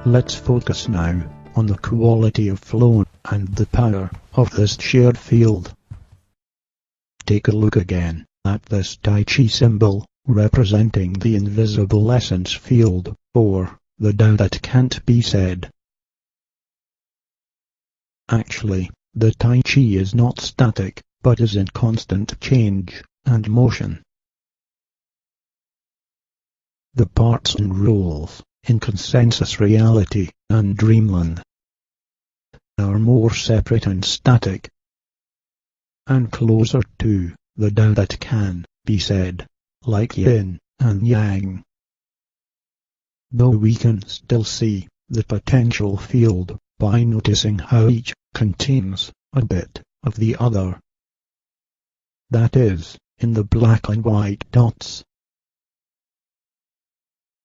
Let's focus now on the quality of flow and the power of this shared field. Take a look again at this Tai Chi symbol, representing the invisible essence field, or the Tao that can't be said. Actually, the Tai Chi is not static, but is in constant change and motion. The parts and roles in consensus reality and dreamland are more separate and static, and closer to the Tao that can be said, like yin and yang. Though we can still see the potential field by noticing how each contains a bit of the other. That is, in the black and white dots.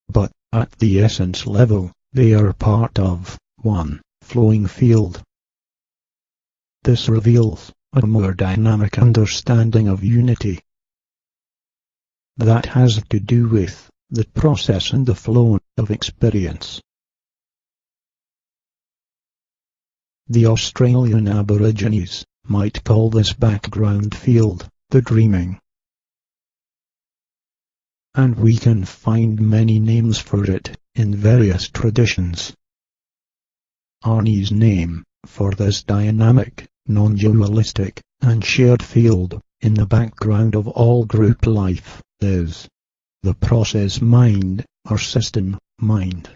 But at the essence level, they are part of one flowing field. This reveals a more dynamic understanding of unity. That has to do with the process and the flow of experience. The Australian Aborigines might call this background field the dreaming. And we can find many names for it in various traditions. Arnie's name for this dynamic, non-dualistic, and shared field in the background of all group life is the process mind or system mind.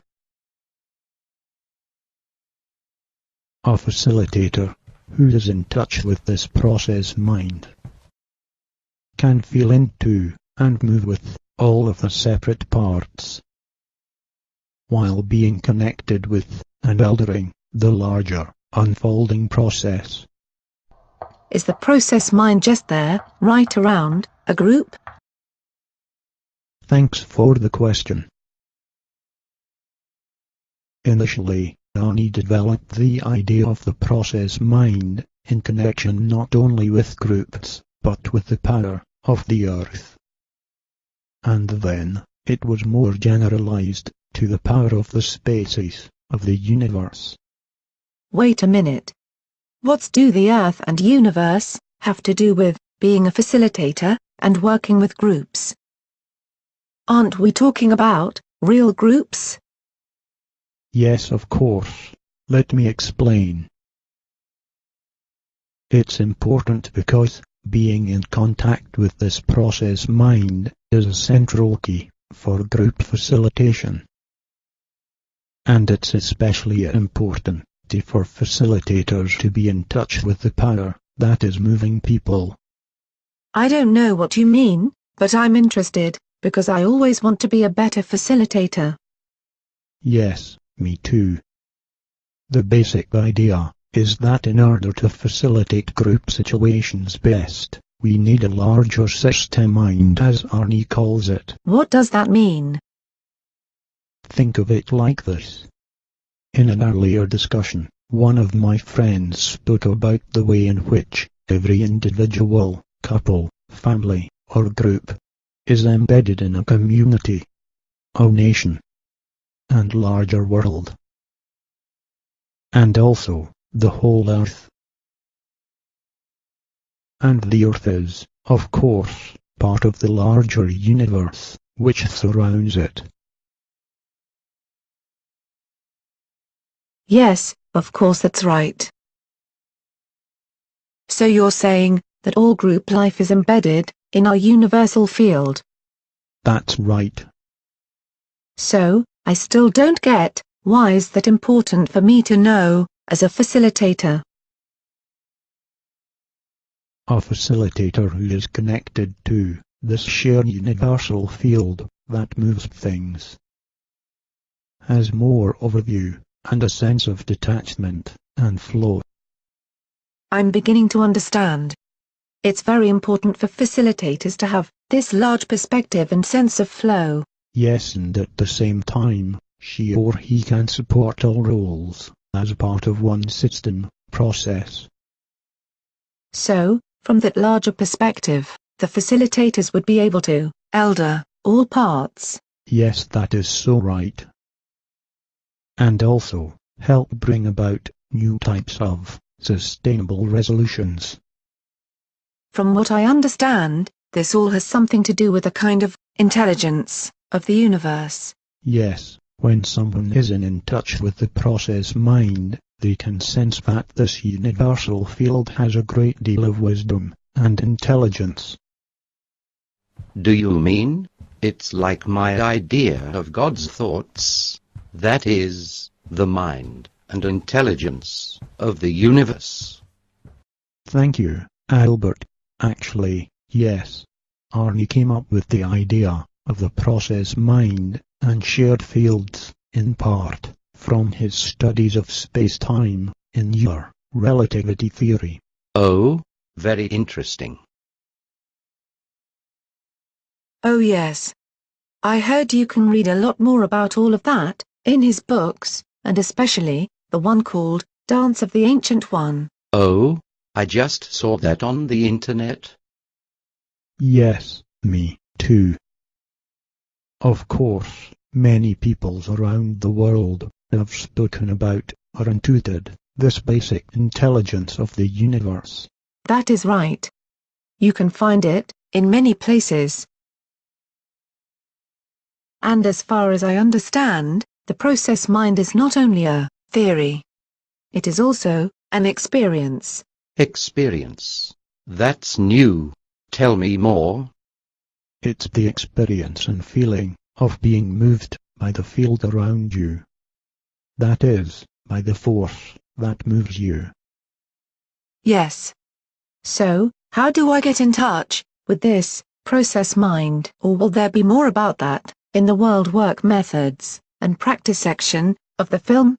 A facilitator who is in touch with this process mind can feel into and move with all of the separate parts, while being connected with and eldering the larger, unfolding process. Is the process mind just there, right around a group? Thanks for the question. Initially, Arnie developed the idea of the process mind in connection not only with groups, but with the power of the earth. And then, it was more generalized to the power of the spaces of the universe. Wait a minute. What do the earth and universe have to do with being a facilitator and working with groups? Aren't we talking about real groups? Yes, of course. Let me explain. It's important because being in contact with this process mind is a central key for group facilitation. And it's especially important for facilitators to be in touch with the power that is moving people. I don't know what you mean, but I'm interested, because I always want to be a better facilitator. Yes, me too. The basic idea is that in order to facilitate group situations best, we need a larger system mind, as Arnie calls it. What does that mean? Think of it like this. In an earlier discussion, one of my friends spoke about the way in which every individual, couple, family, or group is embedded in a community, a nation, and larger world. And also, the whole earth. And the earth is, of course, part of the larger universe, which surrounds it. Yes, of course that's right. So you're saying that all group life is embedded in our universal field? That's right. So, I still don't get, why is that important for me to know, as a facilitator? A facilitator who is connected to this shared universal field that moves things has more overview and a sense of detachment and flow. I'm beginning to understand. It's very important for facilitators to have this large perspective and sense of flow. Yes, and at the same time, she or he can support all roles as part of one system, process. So, from that larger perspective, the facilitators would be able to elder all parts. Yes, that is so right. and also help bring about new types of sustainable resolutions. From what I understand, this all has something to do with a kind of intelligence of the universe. Yes, when someone is in touch with the process mind, they can sense that this universal field has a great deal of wisdom and intelligence. Do you mean, it's like my idea of God's thoughts? That is, the mind and intelligence of the universe. Thank you, Albert. Actually, yes. Arnie came up with the idea of the process mind and shared fields, in part, from his studies of space-time in your relativity theory. Oh, very interesting. Oh yes. I heard you can read a lot more about all of that in his books, and especially the one called Dance of the Ancient One. Oh, I just saw that on the internet. Yes, me too. Of course, many peoples around the world have spoken about or intuited this basic intelligence of the universe. That is right. You can find it in many places. And as far as I understand, the process mind is not only a theory. It is also an experience. Experience. That's new. Tell me more. It's the experience and feeling of being moved by the field around you. That is, by the force that moves you. Yes. So, how do I get in touch with this process mind? Or will there be more about that in the world work methods and practice section of the film?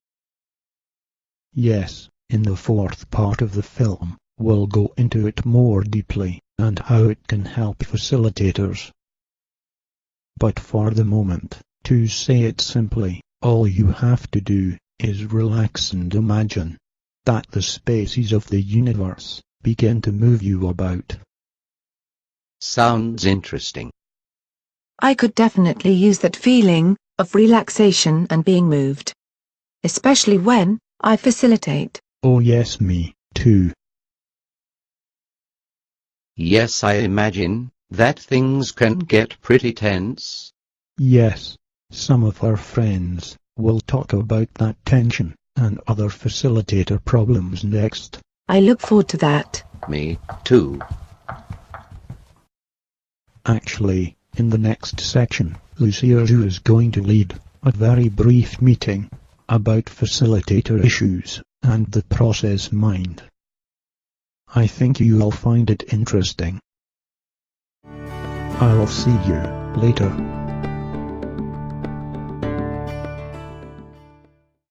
Yes, in the fourth part of the film, we'll go into it more deeply and how it can help facilitators. But for the moment, to say it simply, all you have to do is relax and imagine that the spaces of the universe begin to move you about. Sounds interesting. I could definitely use that feeling of relaxation and being moved. Especially when I facilitate. Oh yes, me too. Yes, I imagine that things can get pretty tense. Yes, some of our friends will talk about that tension and other facilitator problems next. I look forward to that. Me too. Actually, in the next section, Lucia is going to lead a very brief meeting about facilitator issues and the process mind. I think you'll find it interesting. I'll see you later.